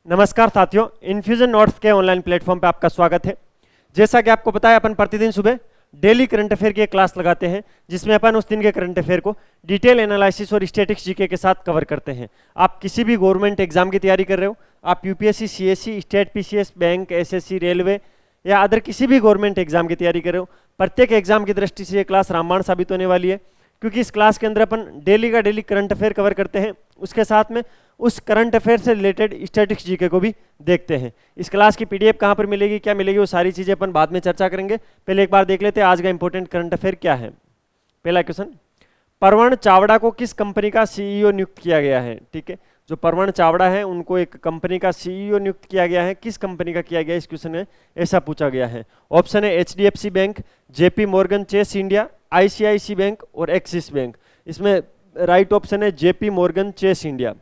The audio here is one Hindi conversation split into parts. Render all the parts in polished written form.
नमस्कार साथियों, इन्फ्यूजन नोट्स के ऑनलाइन प्लेटफॉर्म पे आपका स्वागत है। जैसा कि आपको पता है, अपन प्रतिदिन सुबह डेली करंट अफेयर की एक क्लास लगाते हैं जिसमें अपन उस दिन के करंट अफेयर को डिटेल एनालिसिस और स्टैटिक्स जीके के साथ कवर करते हैं। आप किसी भी गवर्नमेंट एग्जाम की तैयारी कर रहे हो, आप UPSC, CSC, state PCS, bank, SSC, railway या अदर किसी भी गवर्नमेंट एग्जाम की तैयारी कर रहे हो, प्रत्येक एग्जाम की दृष्टि से ये क्लास रामबाण साबित होने वाली है, क्योंकि इस क्लास के अंदर अपन डेली का डेली करंट अफेयर कवर करते हैं, उसके साथ में उस करंट अफेयर से रिलेटेड स्टैटिक्स जीके को भी देखते हैं। इस क्लास की पीडीएफ कहाँ पर मिलेगी, क्या मिलेगी, वो सारी चीज़ें अपन बाद में चर्चा करेंगे। पहले एक बार देख लेते हैं आज का इंपॉर्टेंट करंट अफेयर क्या है। पहला क्वेश्चन, परवण चावड़ा को किस कंपनी का सीईओ नियुक्त किया गया है। ठीक है, जो परवण चावड़ा है उनको एक कंपनी का सीईओ नियुक्त किया गया है, किस कंपनी का किया गया इस क्वेश्चन में ऐसा पूछा गया है। ऑप्शन है HDFC bank, JP Morgan Chase India, ICIC bank और एक्सिस बैंक। इसमें राइट ऑप्शन है JP Morgan Chase India.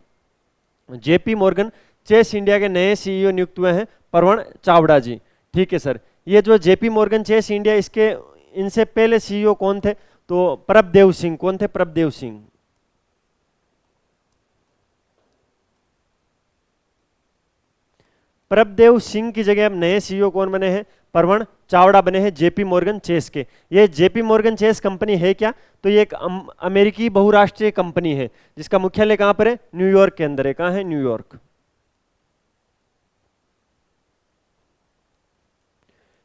JP Morgan Chase India के नए सीईओ नियुक्त हुए हैं परवण चावड़ा जी। ठीक है सर, ये जो जेपी मॉर्गन चेस इंडिया, इसके इनसे पहले सीईओ कौन थे, तो प्रभदेव सिंह। कौन थे? प्रभदेव सिंह। प्रभदेव सिंह की जगह अब नए सीईओ कौन बने हैं? परवण चावड़ा बने हैं जेपी मॉर्गन चेस के। ये जेपी मॉर्गन चेस कंपनी है क्या, तो ये एक अमेरिकी बहुराष्ट्रीय कंपनी है जिसका मुख्यालय कहां पर है? न्यूयॉर्क के अंदर है। कहां है? न्यूयॉर्क।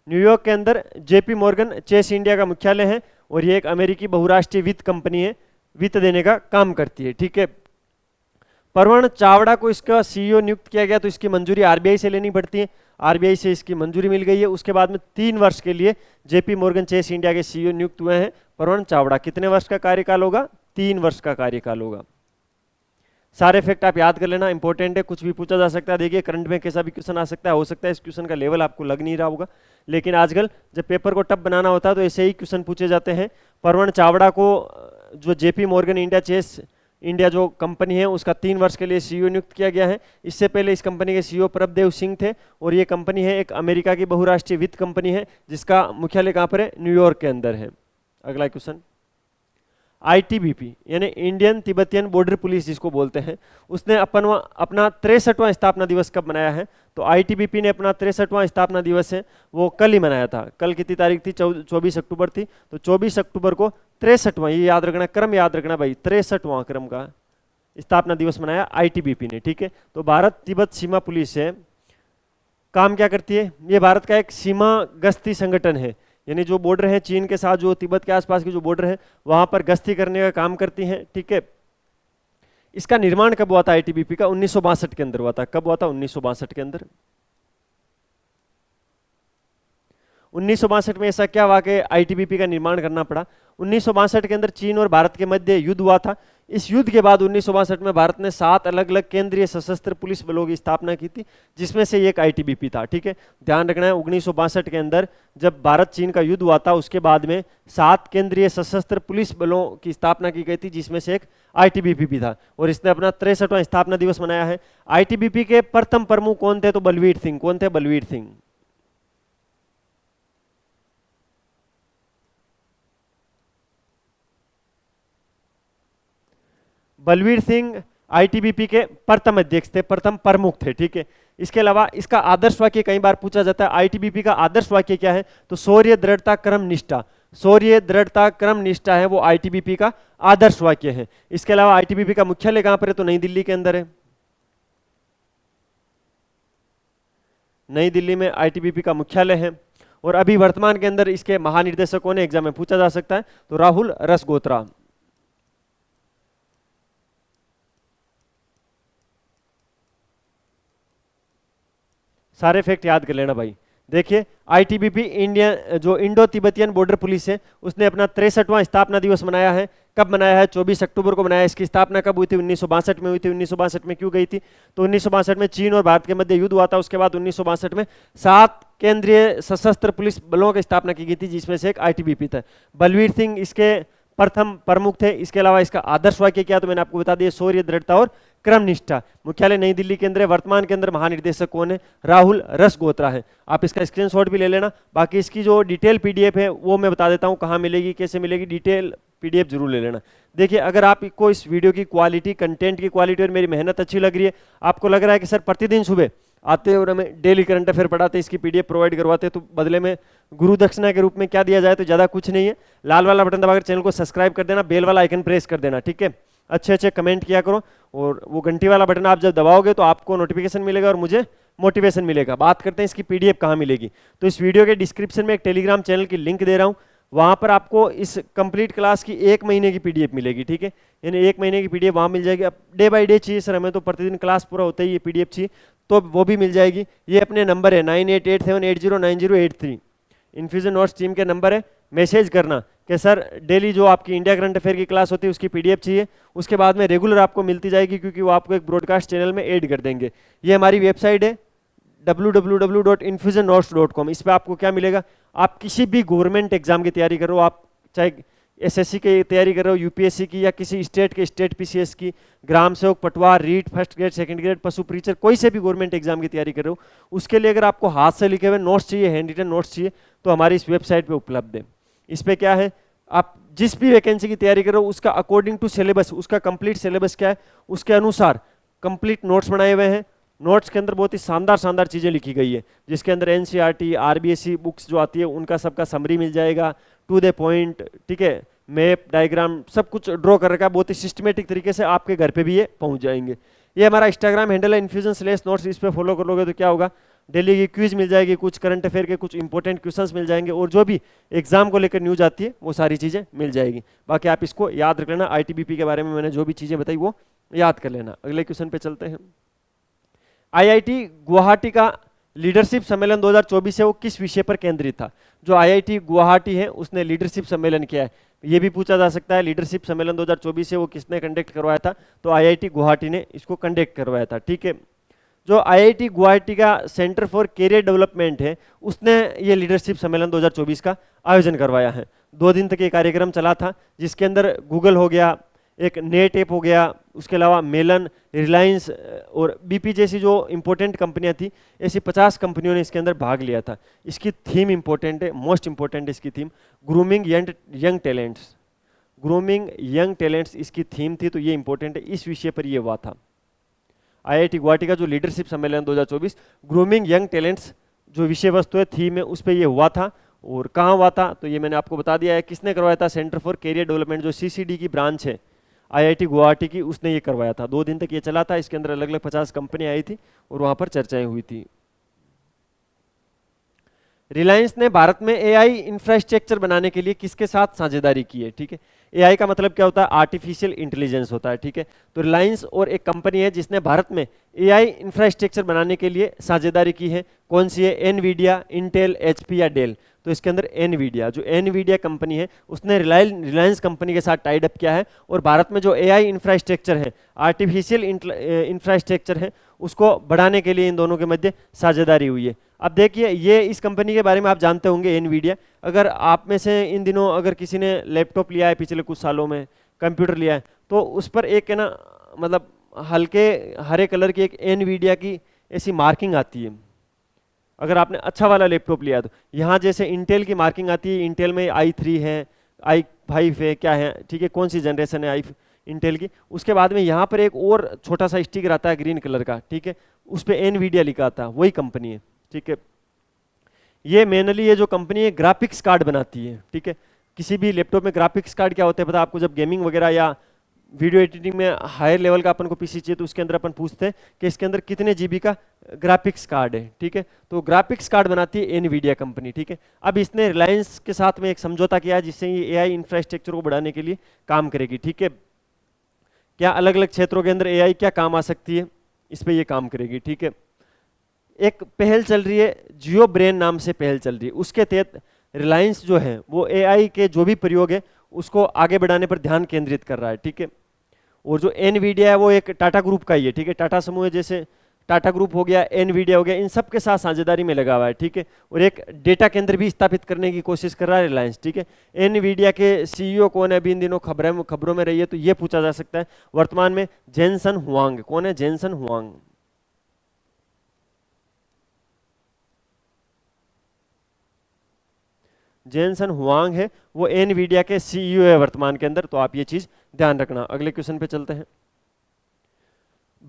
न्यूयॉर्क के अंदर जेपी मॉर्गन चेस इंडिया का मुख्यालय है और ये एक अमेरिकी बहुराष्ट्रीय वित्त कंपनी है, वित्त देने का काम करती है। ठीक है, परवण चावड़ा को इसका सीईओ नियुक्त किया गया तो इसकी मंजूरी आरबीआई से लेनी पड़ती है। आरबीआई से इसकी मंजूरी मिल गई है। उसके बाद में 3 वर्ष के लिए जेपी मॉर्गन चेस इंडिया के सीईओ नियुक्त हुए हैं परवण चावड़ा। कितने वर्ष का कार्यकाल होगा? 3 वर्ष का कार्यकाल होगा। सारे फैक्ट आप याद कर लेना, इंपॉर्टेंट है, कुछ भी पूछा जा सकता है। देखिए करंट में कैसा भी क्वेश्चन आ सकता है, हो सकता है इस क्वेश्चन का लेवल आपको लग नहीं रहा होगा, लेकिन आजकल जब पेपर को टफ बनाना होता है तो ऐसे ही क्वेश्चन पूछे जाते हैं। परवण चावड़ा को जो JP Morgan India Chase India जो कंपनी है उसका 3 वर्ष के लिए सीईओ नियुक्त किया गया है। इससे पहले इस कंपनी के सीईओ प्रभदेव सिंह थे और ये कंपनी है एक अमेरिका की बहुराष्ट्रीय वित्त कंपनी है जिसका मुख्यालय कहाँ पर है? न्यूयॉर्क के अंदर है। अगला क्वेश्चन, आईटीबीपी यानी इंडियन तिब्बतियन बॉर्डर पुलिस जिसको बोलते हैं, उसने अपना 63वां स्थापना दिवस कब मनाया है? तो आईटीबीपी ने अपना 63वां स्थापना दिवस है वो कल ही मनाया था। कल कितनी तारीख थी? 24 अक्टूबर थी। तो 24 अक्टूबर को 63वां, ये याद रखना, क्रम याद रखना भाई, 63वां क्रम का स्थापना दिवस मनाया आईटीबीपी ने। ठीक है, तो भारत तिब्बत सीमा पुलिस है, काम क्या करती है? ये भारत का एक सीमा गश्ती संगठन है, यानी जो बॉर्डर है चीन के साथ, जो तिब्बत के आसपास की जो बॉर्डर है वहां पर गश्ती करने का काम करती हैं। ठीक है, इसका निर्माण कब हुआ था आईटीबीपी का? 1962 के अंदर हुआ था। कब हुआ था? 1962 के अंदर। 1962 में ऐसा क्या हुआ कि आईटीबीपी का निर्माण करना पड़ा? 1962 के अंदर चीन और भारत के मध्य युद्ध हुआ था। इस युद्ध के बाद 1962 में भारत ने 7 अलग अलग केंद्रीय सशस्त्र पुलिस बलों की स्थापना की थी, जिसमें से एक आईटीबीपी था। ठीक है, ध्यान रखना है, 1962 के अंदर जब भारत चीन का युद्ध हुआ था उसके बाद में 7 केंद्रीय सशस्त्र पुलिस बलों की स्थापना की गई थी, जिसमें से एक आईटीबीपी भी था और इसने अपना 63वां स्थापना दिवस मनाया है। आईटीबीपी के प्रथम प्रमुख कौन थे? तो बलवीर सिंह। कौन थे? बलवीर सिंह। बलवीर सिंह आईटीबीपी के प्रथम अध्यक्ष थे, प्रथम प्रमुख थे। ठीक है, इसके अलावा इसका आदर्श वाक्य कई बार पूछा जाता है। आईटीबीपी का आदर्श वाक्य क्या है? तो शौर्य, दृढ़ता, क्रम, निष्ठा। शौर्य, दृढ़ता, क्रम, निष्ठा है वो आईटीबीपी का आदर्श वाक्य है। इसके अलावा आईटीबीपी का मुख्यालय कहां पर है? तो नई दिल्ली के अंदर है। नई दिल्ली में आईटीबीपी का मुख्यालय है और अभी वर्तमान के अंदर इसके महानिर्देशक कौन है? एग्जाम में पूछा जा सकता है, तो राहुल रसगोत्रा। सारे फैक्ट याद कर लेना भाई। देखिए आईटीबीपी इंडियन जो इंडो तिब्बतियन बॉर्डर पुलिस है उसने अपना 63वां स्थापना दिवस मनाया है। कब मनाया है? 24 अक्टूबर को मनाया। इसकी स्थापना कब हुई थी? 1962 में हुई थी। 1962 में क्यों गई थी? तो 1962 में चीन और भारत के मध्य युद्ध हुआ था। उसके बाद 1962 में 7 केंद्रीय सशस्त्र पुलिस बलों की स्थापना की गई थी, जिसमें से एक आईटीबीपी था। बलवीर सिंह इसके प्रथम प्रमुख थे। इसके अलावा इसका आदर्श वाक्य क्या? तो मैंने आपको बता दिया, शौर्य, दृढ़ता और क्रम निष्ठा। मुख्यालय नई दिल्ली के अंदर है। वर्तमान के अंदर महानिर्देशक कौन है? राहुल रसगोत्रा है। आप इसका स्क्रीनशॉट भी ले लेना। बाकी इसकी जो डिटेल पीडीएफ है वो मैं बता देता हूँ कहाँ मिलेगी, कैसे मिलेगी, डिटेल पीडीएफ जरूर ले लेना। देखिए अगर आपको इस वीडियो की क्वालिटी, कंटेंट की क्वालिटी और मेरी मेहनत अच्छी लग रही है, आपको लग रहा है कि सर प्रतिदिन सुबह आते और हमें डेली करंट अफेयर पढ़ाते, इसकी पीडीएफ प्रोवाइड करवाते, तो बदले में गुरु दक्षिणा के रूप में क्या दिया जाए, तो ज़्यादा कुछ नहीं है। लाल वाला बटन दबाकर चैनल को सब्सक्राइब कर देना, बेल वाला आइकन प्रेस कर देना, ठीक है। अच्छे अच्छे कमेंट किया करो, और वो घंटी वाला बटन आप जब दबाओगे तो आपको नोटिफिकेशन मिलेगा और मुझे मोटिवेशन मिलेगा। बात करते हैं इसकी पीडीएफ कहाँ मिलेगी। तो इस वीडियो के डिस्क्रिप्शन में एक टेलीग्राम चैनल की लिंक दे रहा हूँ, वहाँ पर आपको इस कंप्लीट क्लास की 1 महीने की पीडीएफ मिलेगी, ठीक है। यानी 1 महीने की पीडीएफ वहाँ मिल जाएगी। अब डे बाय डे चाहिए सर हमें, तो प्रतिदिन क्लास पूरा होता ही ये पीडीएफ चाहिए, तो वो भी मिल जाएगी। ये अपने नंबर है 9887809083, इन्फ्यूजन नोट्स टीम के नंबर है। मैसेज करना कि सर डेली जो आपकी इंडिया करंट अफेयर की क्लास होती है उसकी पीडीएफ चाहिए, उसके बाद में रेगुलर आपको मिलती जाएगी, क्योंकि वो आपको एक ब्रॉडकास्ट चैनल में ऐड कर देंगे। ये हमारी वेबसाइट है www.infusionnotes.com। इस पर आपको क्या मिलेगा, आप किसी भी गवर्नमेंट एग्जाम की तैयारी कर रहे हो, आप चाहे एसएससी की तैयारी कर रहे हो, यूपीएससी की, या किसी स्टेट के स्टेट पीसीएस की, ग्राम सेवक, पटवार, REET, first grade, second grade, पशु परीक्षक, कोई से भी गवर्नमेंट एग्जाम की तैयारी कर रहे हो, उसके लिए अगर आपको हाथ से लिखे हुए नोट्स चाहिए, हैंड रिटन नोट्स चाहिए, तो हमारी इस वेबसाइट पे उपलब्ध है। इस पे क्या है, आप जिस भी वैकेंसी की तैयारी कर रहे हो उसका अकॉर्डिंग टू सिलेबस, उसका कंप्लीट सिलेबस क्या है उसके अनुसार कंप्लीट नोट्स बनाए हुए हैं। नोट्स के अंदर बहुत ही शानदार शानदार चीज़ें लिखी गई है, जिसके अंदर एनसीईआरटी, आरबीएसई बुक्स जो आती है उनका सबका समरी मिल जाएगा, टू द पॉइंट, ठीक है, मैप, डायग्राम, सब कुछ ड्रॉ कर रखा है, बहुत ही सिस्टमेटिक तरीके से आपके घर पे भी ये पहुंच जाएंगे। ये हमारा इंस्टाग्राम हैंडल है infusion/notes, इस पे फॉलो कर लोगे तो क्या होगा, डेली की क्विज मिल जाएगी, कुछ करंट अफेयर के कुछ इंपॉर्टेंट क्वेश्चंस मिल जाएंगे, और जो भी एग्जाम को लेकर न्यूज आती है वो सारी चीज़ें मिल जाएगी। बाकी आप इसको याद रख लेना, आईटीबीपी के बारे में मैंने जो भी चीज़ें बताई वो याद कर लेना। अगले क्वेश्चन पे चलते हैं। आईआईटी गुवाहाटी का लीडरशिप सम्मेलन 2024 है, वो किस विषय पर केंद्रित था। जो आईआईटी गुवाहाटी है उसने लीडरशिप सम्मेलन किया है, ये भी पूछा जा सकता है। लीडरशिप सम्मेलन 2024 है वो किसने कंडक्ट करवाया था, तो आईआईटी गुवाहाटी ने इसको कंडक्ट करवाया था, ठीक है। जो आईआईटी गुवाहाटी का सेंटर फॉर कैरियर डेवलपमेंट है उसने ये लीडरशिप सम्मेलन 2024 का आयोजन करवाया है। 2 दिन तक ये कार्यक्रम चला था, जिसके अंदर गूगल हो गया, एक नेट ऐप हो गया, उसके अलावा मेलन, रिलायंस और बीपी जैसी जो इंपॉर्टेंट कंपनियां थी, ऐसी 50 कंपनियों ने इसके अंदर भाग लिया था। इसकी थीम इंपॉर्टेंट है, मोस्ट इंपॉर्टेंट इसकी theme grooming young talents. Grooming young talents इसकी थीम थी, तो ये इंपॉर्टेंट है, इस विषय पर ये हुआ था। आईआईटी गुवाहाटी का जो लीडरशिप सम्मेलन 2024 ग्रूमिंग यंग टैलेंट्स जो विषय वस्तु है, थीम है, उस पर ये हुआ था। और कहाँ हुआ था, तो ये मैंने आपको बता दिया है। किसने करवाया था, सेंटर फॉर कैरियर डेवलपमेंट, जो सीसीडी की ब्रांच है आईआईटी गुवाहाटी की, उसने ये करवाया था। 2 दिन तक ये चला था, इसके अंदर अलग अलग 50 कंपनियां आई थी और वहां पर चर्चाएं हुई थी। रिलायंस ने भारत में एआई इंफ्रास्ट्रक्चर बनाने के लिए किसके साथ साझेदारी की है, ठीक है। एआई का मतलब क्या होता है, आर्टिफिशियल इंटेलिजेंस होता है, ठीक है। तो रिलायंस और एक कंपनी है जिसने भारत में एआई इंफ्रास्ट्रक्चर बनाने के लिए साझेदारी की है। कौन सी है, एनवीडिया, इंटेल, एचपी या डेल। तो इसके अंदर एनवीडिया, जो एनवीडिया कंपनी है उसने रिलायंस कंपनी के साथ टाइड अप किया है, और भारत में जो एआई इंफ्रास्ट्रक्चर है, आर्टिफिशियल इंफ्रास्ट्रक्चर है, उसको बढ़ाने के लिए इन दोनों के मध्य साझेदारी हुई है। अब देखिए, ये इस कंपनी के बारे में आप जानते होंगे, एनवीडिया। अगर आप में से इन दिनों अगर किसी ने लैपटॉप लिया है पिछले कुछ सालों में, कंप्यूटर लिया है, तो उस पर एक है ना, मतलब हल्के हरे कलर की एक एनवीडिया की ऐसी मार्किंग आती है। अगर आपने अच्छा वाला लैपटॉप लिया है तो यहाँ जैसे इंटेल की मार्किंग आती है, इंटेल में i3 है, i5 है, क्या है, ठीक है, कौन सी जनरेशन है इंटेल की। उसके बाद में यहाँ पर एक और छोटा सा स्टिकर आता है ग्रीन कलर का, ठीक है, उस पर एनवीडिया लिखा आता है, वही कंपनी है, ठीक है। ये मेनली ये जो कंपनी है ग्राफिक्स कार्ड बनाती है, ठीक है। किसी भी लैपटॉप में ग्राफिक्स कार्ड क्या होते हैं पता है आपको, जब गेमिंग वगैरह या वीडियो एडिटिंग में हायर लेवल का अपन को पीसी चाहिए तो उसके अंदर अपन पूछते हैं कि इसके अंदर कितने जीबी का ग्राफिक्स कार्ड है, ठीक है। तो ग्राफिक्स कार्ड बनाती है एनवीडिया कंपनी, ठीक है। अब इसने रिलायंस के साथ में एक समझौता किया है जिससे ये एआई इंफ्रास्ट्रक्चर को बढ़ाने के लिए काम करेगी, ठीक है। क्या अलग अलग क्षेत्रों के अंदर एआई क्या काम आ सकती है, इस पर ये काम करेगी, ठीक है। एक पहल चल रही है, जियो ब्रेन नाम से पहल चल रही है, उसके तहत रिलायंस जो है वो एआई के जो भी प्रयोग है उसको आगे बढ़ाने पर ध्यान केंद्रित कर रहा है, ठीक है। और जो एनवीडिया है वो एक टाटा ग्रुप का ही है, ठीक है। टाटा समूह है, जैसे टाटा ग्रुप हो गया, एनवीडिया हो गया, इन सब के साथ साझेदारी में लगा हुआ है, ठीक है। और एक डेटा केंद्र भी स्थापित करने की कोशिश कर रहा है रिलायंस, ठीक है। एनवीडिया के सीईओ कौन है, अभी इन दिनों खबरों में रही है, तो ये पूछा जा सकता है वर्तमान में जेनसन हुआंग। कौन है, जेनसन हुआंग। जेनसन हुआंग है, वो एनवीडिया के सीईओ है वर्तमान के अंदर, तो आप ये चीज ध्यान रखना। अगले क्वेश्चन पे चलते हैं।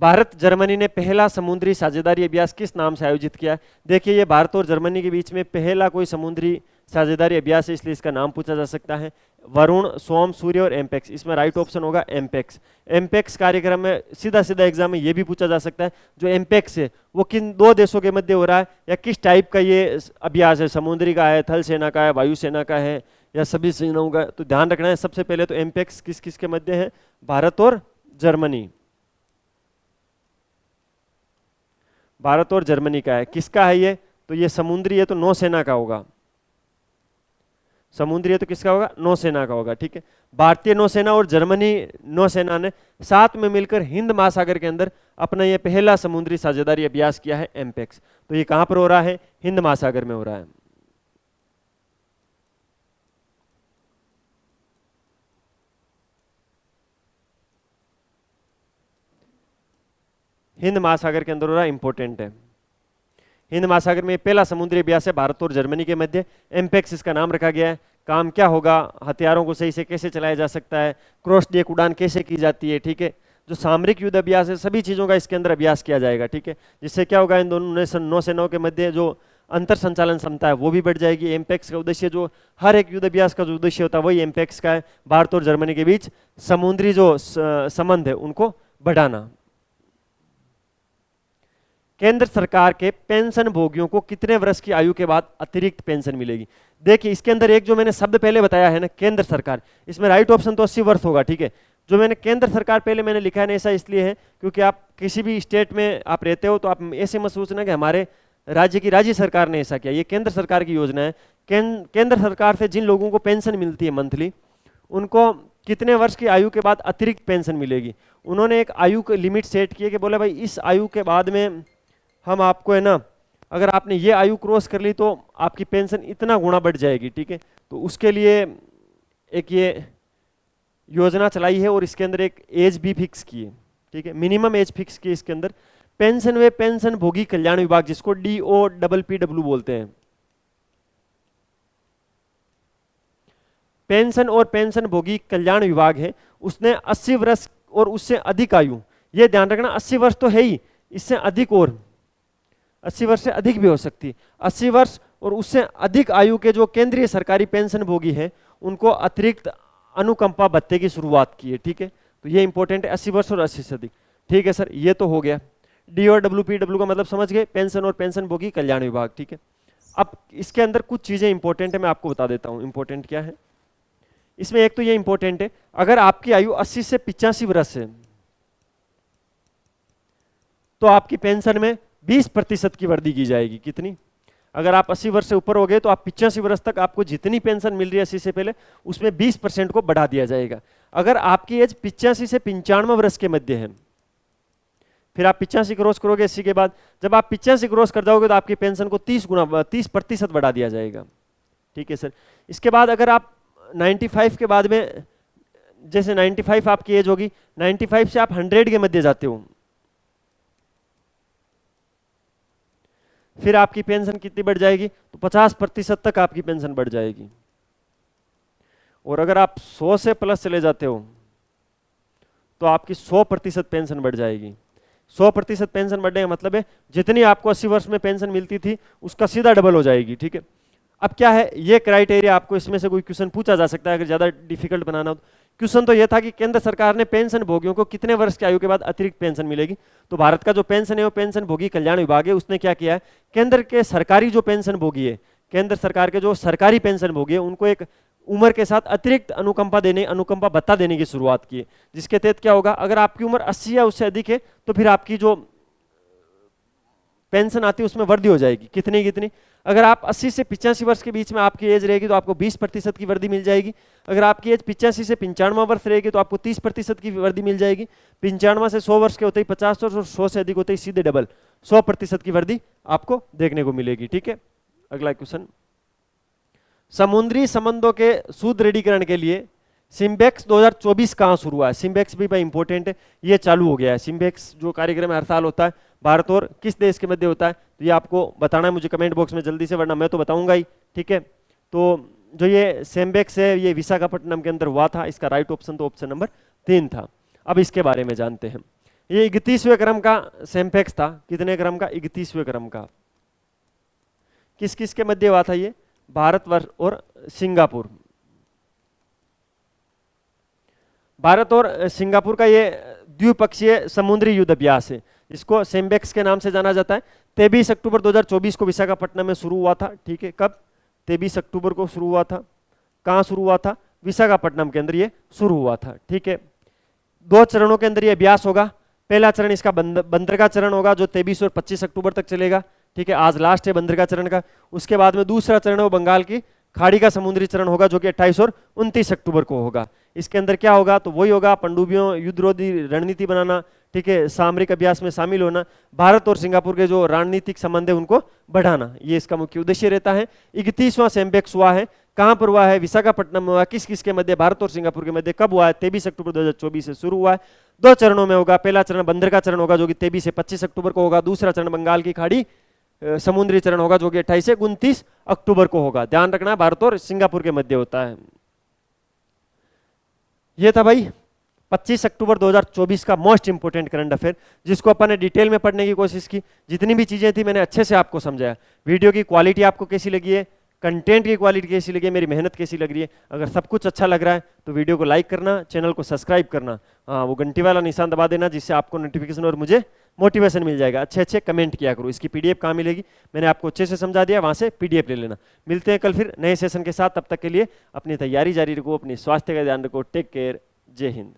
भारत जर्मनी ने पहला समुद्री साझेदारी अभ्यास किस नाम से आयोजित किया? देखिए ये भारत और जर्मनी के बीच में पहला कोई समुद्री साझेदारी अभ्यास है, इसलिए इसका नाम पूछा जा सकता है वरुण, सोम, सूर्य और एम्पेक्स। इसमें राइट ऑप्शन होगा एम्पेक्स। एम्पेक्स कार्यक्रम में सीधा सीधा एग्जाम में ये भी पूछा जा सकता है जो एम्पेक्स है वो किन दो देशों के मध्य हो रहा है या किस टाइप का ये अभ्यास है, समुद्री का है, थल सेना का है, वायुसेना का है या सभी सेनाओं का। तो ध्यान रखना है सबसे पहले तो एम्पेक्स किस किस के मध्य है, भारत और जर्मनी। भारत और जर्मनी का है। किसका है ये? तो ये समुद्री है तो नौसेना का होगा। समुद्री है तो किसका होगा? नौसेना का होगा। ठीक है, भारतीय नौसेना और जर्मनी नौसेना ने साथ में मिलकर हिंद महासागर के अंदर अपना ये पहला समुद्री साझेदारी अभ्यास किया है एम्पेक्स। तो ये कहां पर हो रहा है? हिंद महासागर में हो रहा है। हिंद महासागर के अंदर हो रहा है, इंपॉर्टेंट है। हिंद महासागर में पहला समुद्री अभ्यास है भारत और जर्मनी के मध्य। एम्पेक्स इसका नाम रखा गया है। काम क्या होगा? हथियारों को सही से कैसे चलाया जा सकता है, क्रॉस डेक उड़ान कैसे की जाती है। ठीक है, जो सामरिक युद्ध अभ्यास है सभी चीजों का इसके अंदर अभ्यास किया जाएगा। ठीक है, जिससे क्या होगा? इन दोनों नौसेनाओं के मध्य जो अंतर संचालन क्षमता है वो भी बढ़ जाएगी। एम्पेक्स का उद्देश्य, जो हर एक युद्ध अभ्यास का जो उद्देश्य होता है वही एम्पेक्स का है, भारत और जर्मनी के बीच समुद्री जो संबंध है उनको बढ़ाना। केंद्र सरकार के पेंशन भोगियों को कितने वर्ष की आयु के बाद अतिरिक्त पेंशन मिलेगी? देखिए इसके अंदर एक जो मैंने शब्द पहले बताया है ना, केंद्र सरकार, इसमें राइट ऑप्शन तो 80 वर्ष होगा। ठीक है, जो मैंने केंद्र सरकार पहले मैंने लिखा है ना, ऐसा इसलिए है क्योंकि आप किसी भी स्टेट में आप रहते हो तो आप ऐसे मत सोचना कि हमारे राज्य की राज्य सरकार ने ऐसा किया। ये केंद्र सरकार की योजना है। केंद्र सरकार से जिन लोगों को पेंशन मिलती है मंथली, उनको कितने वर्ष की आयु के बाद अतिरिक्त पेंशन मिलेगी। उन्होंने एक आयु की लिमिट सेट की है कि बोला भाई इस आयु के बाद में हम आपको है ना, अगर आपने ये आयु क्रॉस कर ली तो आपकी पेंशन इतना गुना बढ़ जाएगी। ठीक है, तो उसके लिए एक ये योजना चलाई है और इसके अंदर एक एज भी फिक्स की है। ठीक है, मिनिमम एज फिक्स की इसके अंदर। पेंशन व पेंशन भोगी कल्याण विभाग, जिसको DOPPW बोलते हैं, पेंशन और पेंशन भोगी कल्याण विभाग है, उसने 80 वर्ष और उससे अधिक आयु, ये ध्यान रखना 80 वर्ष तो है ही, इससे अधिक और 80 वर्ष से अधिक भी हो सकती है। 80 वर्ष और उससे अधिक आयु के जो केंद्रीय सरकारी पेंशन भोगी है उनको अतिरिक्त अनुकंपा भत्ते की शुरुआत की है। ठीक है, तो ये इंपॉर्टेंट है, 80 वर्ष और 80 से अधिक। ठीक है सर, ये तो हो गया। DOPPW का मतलब समझ गए, पेंशन और पेंशन भोगी कल्याण विभाग। ठीक है, अब इसके अंदर कुछ चीजें इंपॉर्टेंट है, मैं आपको बता देता हूं इंपॉर्टेंट क्या है। इसमें एक तो ये इंपॉर्टेंट है, अगर आपकी आयु 80 से 85 वर्ष है तो आपकी पेंशन में 20% की वृद्धि की जाएगी। कितनी? अगर आप 80 वर्ष से ऊपर हो गए तो आप 85 वर्ष तक आपको जितनी पेंशन मिल रही है 80 से पहले, उसमें 20% को बढ़ा दिया जाएगा। अगर आपकी एज 85 से 95 वर्ष के मध्य है, फिर आप 85 क्रॉस करोगे 80 के बाद, जब आप 85 क्रॉस कर जाओगे तो आपकी पेंशन को 30% बढ़ा दिया जाएगा। ठीक है सर, इसके बाद अगर आप 95 के बाद में, जैसे 95 आपकी एज होगी, 95 से आप 100 के मध्य जाते हो, फिर आपकी पेंशन कितनी बढ़ जाएगी? तो 50% तक आपकी पेंशन बढ़ जाएगी। और अगर आप 100 से प्लस चले जाते हो तो आपकी 100% पेंशन बढ़ जाएगी। 100% पेंशन बढ़ने का मतलब है जितनी आपको 80 वर्ष में पेंशन मिलती थी उसका सीधा डबल हो जाएगी। ठीक है, अब क्या है ये क्राइटेरिया, आपको इसमें से कोई क्वेश्चन पूछा जा सकता है अगर ज्यादा डिफिकल्ट बनाना हो। क्वेश्चन तो यह था कि केंद्र सरकार ने पेंशन भोगियों को कितने वर्ष की आयु के बाद अतिरिक्त पेंशन मिलेगी। तो भारत का जो पेंशन है वो पेंशन भोगी कल्याण विभाग है, उसने क्या किया है, केंद्र के सरकारी जो पेंशन भोगी है, केंद्र सरकार के जो सरकारी पेंशन भोगी है, उनको एक उम्र के साथ अतिरिक्त अनुकंपा भत्ता देने की शुरुआत की है। जिसके तहत क्या होगा, अगर आपकी उम्र 80 या उससे अधिक है तो फिर आपकी जो पेंशन आती है उसमें वृद्धि हो जाएगी। कितनी? अगर आप 80 से 85 वर्ष के बीच में आपकी एज रहेगी तो आपको 20% की वृद्धि मिल जाएगी। अगर आपकी एज 85 से 95 वर्ष रहेगी तो आपको 30% की वृद्धि मिल जाएगी। 95 से 100 वर्ष के होते ही 50 वर्ष और 100 से अधिक होते ही सीधे डबल 100% की वृद्धि आपको देखने को मिलेगी। ठीक है, अगला क्वेश्चन, समुद्री संबंधों के सुदृढ़ीकरण के लिए सिम्बेक्स 2024 कहाँ शुरू हुआ है? सिम्बेक्स भी भाई इंपॉर्टेंट है, ये चालू हो गया है। सिम्बेक्स जो कार्यक्रम हर साल होता है, भारत और किस देश के मध्य होता है, तो ये आपको बताना है मुझे कमेंट बॉक्स में जल्दी से, वरना मैं तो बताऊंगा ही। ठीक है, तो जो ये सिम्बेक्स है ये विशाखापट्टनम के अंदर हुआ था। इसका राइट ऑप्शन तो ऑप्शन नंबर 3 था। अब इसके बारे में जानते हैं। ये 31वें क्रम का सेम्पेक्स था। कितने क्रम का? 31वें क्रम का। किस किस के मध्य हुआ था ये? भारतवर्ष और सिंगापुर। भारत और सिंगापुर का ये द्विपक्षीय समुद्री युद्ध अभ्यास है, इसको सेम्पेक्स के नाम से जाना जाता है। 23 अक्टूबर 2024 को विशाखापट्टनम में शुरू हुआ था। ठीक है, कब? 23 अक्टूबर को शुरू हुआ था। कहाँ शुरू हुआ था? विशाखापट्टनम के अंदर ये शुरू हुआ था। ठीक है, 2 चरणों के अंदर ये अभ्यास होगा। पहला चरण इसका बंदरगाह चरण होगा जो 23 और 25 अक्टूबर तक चलेगा। ठीक है, आज लास्ट है बंदरगाह चरण का। उसके बाद में दूसरा चरण है वो बंगाल की खाड़ी का समुद्री चरण होगा जो कि 28 और 29 अक्टूबर को होगा। इसके अंदर क्या होगा? तो वही होगा, पनडुब्बियों, युद्धरोधी रणनीति बनाना, ठीक है, सामरिक अभ्यास में शामिल होना, भारत और सिंगापुर के जो रणनीतिक संबंध है उनको बढ़ाना, ये इसका मुख्य उद्देश्य रहता है। 31वां सेम्पेक्स हुआ है, कहां पर हुआ है? विशाखापट्टनम में हुआ। किस किस के मध्य? भारत और सिंगापुर के मध्य। कब हुआ है? 23 अक्टूबर 2024 से शुरू हुआ है। 2 चरणों में होगा। पहला चरण बंदरगाह चरण होगा जो कि 23 से 25 अक्टूबर को होगा। दूसरा चरण बंगाल की खाड़ी समुद्री चरण होगा जो कि 28 से 29 अक्टूबर को होगा। ध्यान रखना, भारत और सिंगापुर के मध्य होता है। ये था भाई 25 अक्टूबर 2024 का मोस्ट इंपोर्टेंट करंट अफेयर, जिसको अपन ने डिटेल में पढ़ने की कोशिश की। जितनी भी चीजें थी मैंने अच्छे से आपको समझाया। वीडियो की क्वालिटी आपको कैसी लगी है, कंटेंट की क्वालिटी कैसी लगी है, मेरी मेहनत कैसी लग रही है? अगर सब कुछ अच्छा लग रहा है तो वीडियो को लाइक करना, चैनल को सब्सक्राइब करना, हाँ वो घंटी वाला निशान दबा देना, जिससे आपको नोटिफिकेशन और मुझे मोटिवेशन मिल जाएगा। अच्छे अच्छे कमेंट किया करो। इसकी पीडीएफ कहाँ मिलेगी? मैंने आपको अच्छे से समझा दिया, वहाँ से पीडीएफ ले लेना। मिलते हैं कल फिर नए सेशन के साथ। तब तक के लिए अपनी तैयारी जारी रखो, अपनी स्वास्थ्य का ध्यान रखो। टेक केयर, जय हिंद।